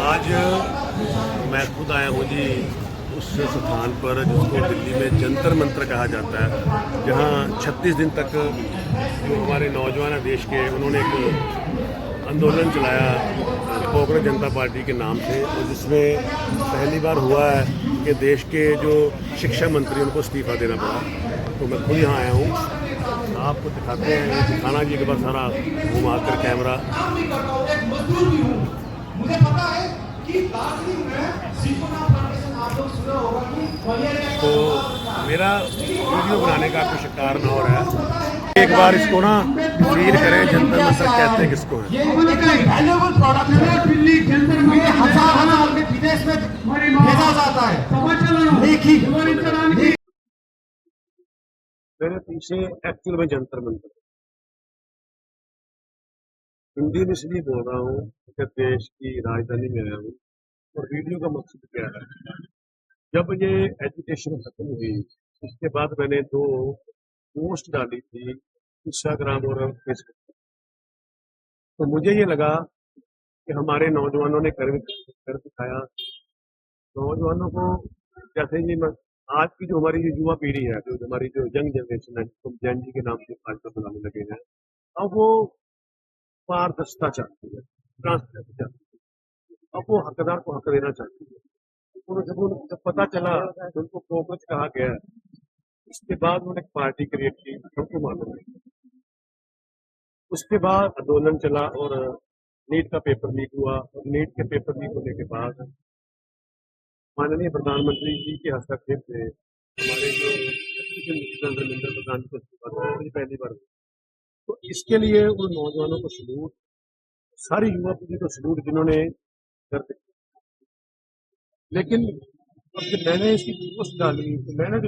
आज मैं खुद आया हूँ जी उस स्थान पर जिसको दिल्ली में जंतर मंतर कहा जाता है, जहाँ 36 दिन तक जो हमारे नौजवान हैं देश के, उन्होंने एक आंदोलन चलाया कांग्रेस जनता पार्टी के नाम से, और जिसमें पहली बार हुआ है कि देश के जो शिक्षा मंत्री उनको इस्तीफा देना पड़ा। तो मैं खुद यहाँ आया हूँ, आपको दिखाते हैं, दिखाना जी एक बार सारा घुमा कर कैमरा। मुझे पता है कि दार्जिलिंग में सिकोना प्लांटेशन आप लोग सुना होगा कि तो मेरा वीडियो बनाने का कुछ कारण और है। एक बार इसको ना फील करें, जंतर मंतर कहते हैं किसको है। ये वैल्यूएबल प्रोडक्ट है, दिल्ली जंतर मंतर हजार विदेश में भेजा जाता है। देखिए मेरे पीछे एक्चुअल में जंतर मंतर, हिंदी में इसलिए बोल रहा हूँ कि देश की राजधानी में आया हूँ। और वीडियो का मकसद क्या है, जब ये एजुकेशन खत्म हुई उसके बाद मैंने 2 पोस्ट डाली थी इंस्टाग्राम और फेसबुक पर। तो मुझे ये लगा कि हमारे नौजवानों ने कर दिखाया। नौजवानों को जैसे ये आज की जो हमारी युवा पीढ़ी है, जो हमारी जो यंग जनरेशन है, जिसको जैन जी के नाम से आजकल बुलाने लगे हैं, अब वो पारदर्शिता चाहती है, ट्रांसपेरेंसी चाहती है। अब वो हकदार को हक देना चाहती है। जब पता चला तो उनको फोकस कहा गया, उसके बाद उन्होंने एक पार्टी क्रिएट की, सबको मालूम है। उसके बाद आंदोलन चला और नीट का पेपर लीक हुआ, और नीट के पेपर लीक होने के बाद माननीय प्रधानमंत्री जी के हस्तक्षेप से हमारे जो धर्मेंद्र प्रधान जी को इस्तीफा दिया, मुझे पहली बार। तो इसके लिए उन नौजवानों को सलूट, सारी युवा पीढ़ी को सलूट जिन्होंने कर दिया। लेकिन अब जब मैंने इसकी पोस्ट डाली तो मैंने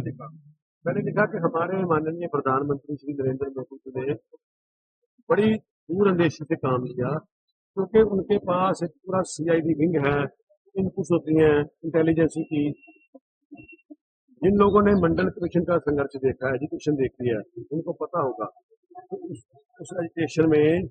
देखा कि हमारे माननीय प्रधानमंत्री श्री नरेंद्र मोदी जी ने बड़ी दूरंदेशी से काम किया, क्योंकि उनके पास एक पूरा CID विंग है, इनपुट्स होती हैं इंटेलिजेंसी की। जिन लोगों ने मंडल कमीशन का संघर्ष देखा है, एजुकेशन देखी है, उनको पता होगा तो उस एजुकेशन में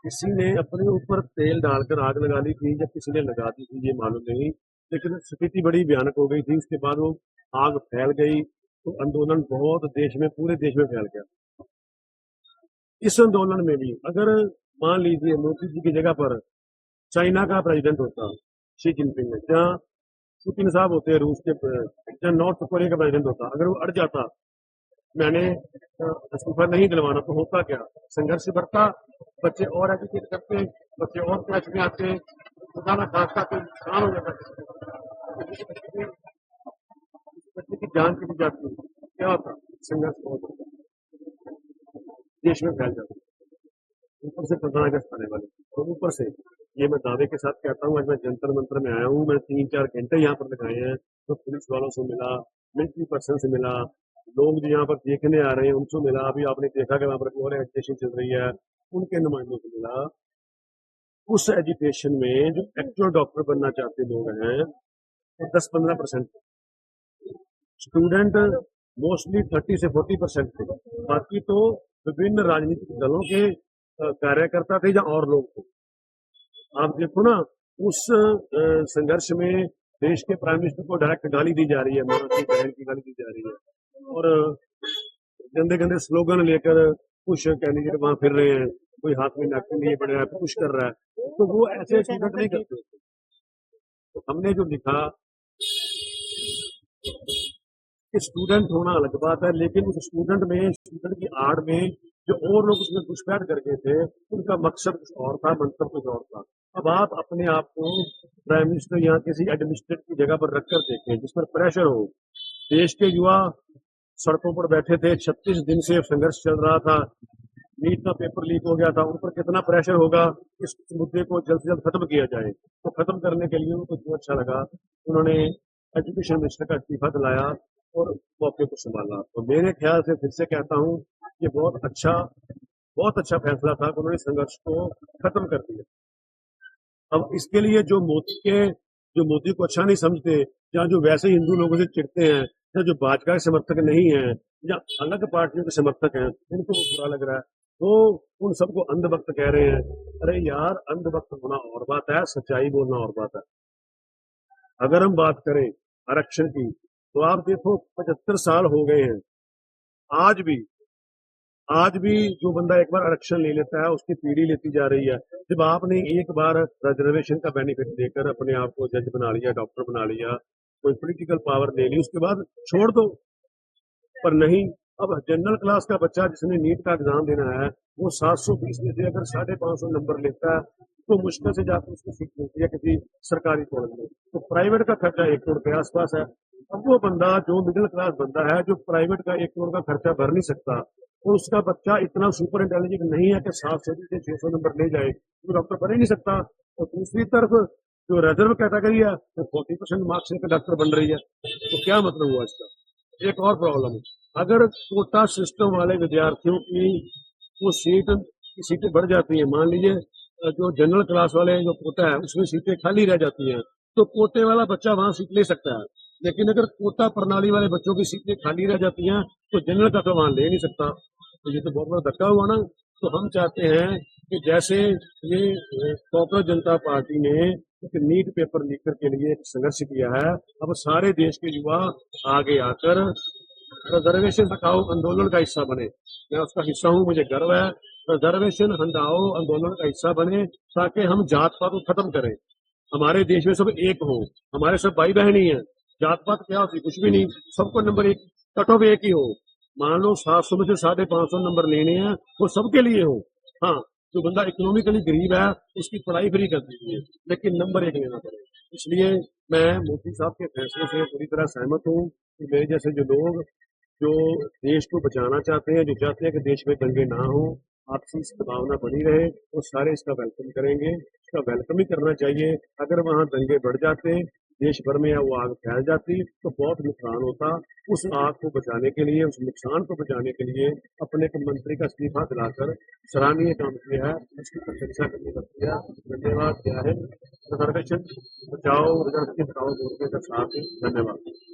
किसी ने अपने ऊपर तेल डालकर आग लगा ली थी या किसी ने लगा दी थी, ये मालूम नहीं, लेकिन स्थिति बड़ी भयानक हो गई थी। उसके बाद वो आग फैल गई, तो आंदोलन बहुत देश में, पूरे देश में फैल गया। इस आंदोलन में भी अगर मान लीजिए मोदी जी की जगह पर चाइना का प्रेसिडेंट होता, शी जिनपिंग, जहाँ पुतिन साहब होते हैं रूस के, जहाँ नॉर्थ कोरिया का प्रेसिडेंट होता, अगर वो अड़ जाता, मैंने इस्तीफा नहीं दिलवाना, तो होता क्या, संघर्ष बढ़ता, बच्चे और एजुकेट करते, बच्चे और क्लास में आते, खुदा ना खास्ता कोई नुकसान हो जाता, बच्चे की जान चली जाती, क्या होता, संघर्ष बहुत होता, देश में फैल जाता। ऊपर से 15 अगस्त आने वाले, और ऊपर से ये मैं दावे के साथ कहता हूँ, आज मैं जंतर मंतर में आया हूँ, मैं 3-4 घंटे यहाँ पर लगाए हैं, तो पुलिस वालों से मिला, मिलिट्री पर्सन से मिला, लोग जो यहाँ पर देखने आ रहे हैं उनसे मिला, अभी आपने देखा कि वहाँ पर और एजुकेशन चल रही है, उनके नुमाइंदों से मिला। उस एजुकेशन में जो एक्चुअल डॉक्टर बनना चाहते लोग हैं वो 10-15% स्टूडेंट, मोस्टली 30 से 40% थे, बाकी तो विभिन्न राजनीतिक दलों के कार्यकर्ता थे या और लोग थे। आप देखो ना, उस संघर्ष में देश के प्राइम मिनिस्टर को डायरेक्ट गाली दी जा रही है, मां की बहन की गाली दी जा रही है, और गंदे गंदे स्लोगन लेकर कुछ कैंडिडेट वहां फिर रहे हैं, कोई हाथ में नैपकिन लिए पड़ रहा है, पुश कर रहा है, तो वो ऐसे स्टूडेंट नहीं करते। तो हमने जो लिखा कि स्टूडेंट होना अलग बात है, लेकिन उस स्टूडेंट की आड़ में जो और लोग उसमें घुसपैठ करके थे, उनका मकसद कुछ और था, मंतव्य कुछ और था। अब आप अपने आप को प्राइम मिनिस्टर या किसी एडमिनिस्ट्रेटर की जगह पर रखकर देखें, जिस पर प्रेशर हो। देश के युवा सड़कों पर बैठे थे, 36 दिन से संघर्ष चल रहा था, नीट का पेपर लीक हो गया था, उन पर कितना प्रेशर होगा इस मुद्दे को जल्द से जल्द खत्म किया जाए। तो खत्म करने के लिए उनको जो अच्छा लगा, उन्होंने एजुकेशन मिनिस्टर का इस्तीफा दिलाया और मौके को संभाला। तो मेरे ख्याल से फिर से कहता हूँ, ये बहुत अच्छा फैसला था कि उन्होंने संघर्ष को खत्म कर दिया। अब इसके लिए जो मोदी को अच्छा नहीं समझते, या जो वैसे हिंदू लोगों से चिढ़ते हैं, या जो भाजपा के समर्थक नहीं है, या अलग पार्टियों के समर्थक हैं, उनको बुरा लग रहा है। वो उन सबको अंधभक्त कह रहे हैं। अरे यार, अंधभक्त होना और बात है, सच्चाई बोलना और बात है। अगर हम बात करें आरक्षण की, तो आप देखो 75 साल हो गए हैं, आज भी आज भी जो बंदा एक बार आरक्षण ले लेता है उसकी पीढ़ी लेती जा रही है। जब आपने एक बार रिजर्वेशन का बेनिफिट देकर अपने आप को जज बना लिया, डॉक्टर बना लिया, कोई पॉलिटिकल पावर ले ली, उसके बाद छोड़ दो। पर नहीं, अब जनरल क्लास का बच्चा जिसने नीट का एग्जाम देना है, वो 720 में से अगर 550 नंबर लेता है तो मुश्किल से जाकर उसको सीट मिलती है किसी सरकारी कॉलेज में। तो प्राइवेट का खर्चा 1 करोड़ के आसपास है। अब वो बंदा जो मिडिल क्लास बंदा है, जो प्राइवेट का 1 करोड़ का खर्चा भर नहीं सकता, और उसका बच्चा इतना सुपर इंटेलिजेंट नहीं है कि 700 से 600 नंबर ले जाए, तो डॉक्टर बन ही नहीं सकता। और दूसरी तरफ जो रिजर्व कैटेगरी है वो 40% मार्क्स लेकर डॉक्टर बन रही है। तो क्या मतलब हुआ इसका? एक और प्रॉब्लम है, अगर कोटा सिस्टम वाले विद्यार्थियों की वो सीटें बढ़ जाती हैं, मान लीजिए जो जनरल क्लास वाले जो कोटा है उसमें सीटें खाली रह जाती हैं, तो कोटे वाला बच्चा वहां सीट ले सकता है। लेकिन अगर कोटा प्रणाली वाले बच्चों की सीटें खाली रह जाती हैं तो जनरल का तो वहां ले नहीं सकता। तो ये तो बहुत बड़ा धक्का हुआ ना। तो हम चाहते हैं कि जैसे ये पॉपुलर जनता पार्टी ने एक नीट पेपर लीकर के लिए एक संघर्ष किया है, अब सारे देश के युवा आगे आकर रिजर्वेशन हटाओ आंदोलन का हिस्सा बने। मैं उसका हिस्सा हूं, मुझे गर्व है। रिजर्वेशन हटाओ आंदोलन का हिस्सा बने, ताकि हम जात पात को खत्म करें, हमारे देश में सब एक हो, हमारे सब भाई बहन ही हैं। जात पात क्या होती, कुछ भी नहीं, सबको नंबर एक, कट ऑफ एक ही हो। मान लो 700 में से 550 नंबर लेने हैं, वो सबके लिए हो। हाँ, जो बंदा इकोनॉमिकली गरीब है उसकी पढ़ाई फ्री कर दीजिए, लेकिन नंबर एक लेना पड़े। इसलिए मैं मोदी साहब के फैसले से पूरी तरह सहमत हूँ कि मेरे जैसे जो लोग जो देश को बचाना चाहते हैं, जो चाहते हैं कि देश में दंगे ना हो, आपसी सद्भावना बनी रहे, वो सारे इसका वेलकम करेंगे। इसका वेलकम ही करना चाहिए। अगर वहां दंगे बढ़ जाते, देश भर में वो आग फैल जाती, तो बहुत नुकसान होता। उस आग को बचाने के लिए, उस नुकसान को बचाने के लिए अपने एक मंत्री का इस्तीफा दिलाकर सराहनीय काम किया है, उसकी प्रशंसा करनी पड़ती है। धन्यवाद। क्या है, रिजर्वेशन बचाओ, रिजर्वेशन बचाओ, बोलने का साथ ही धन्यवाद।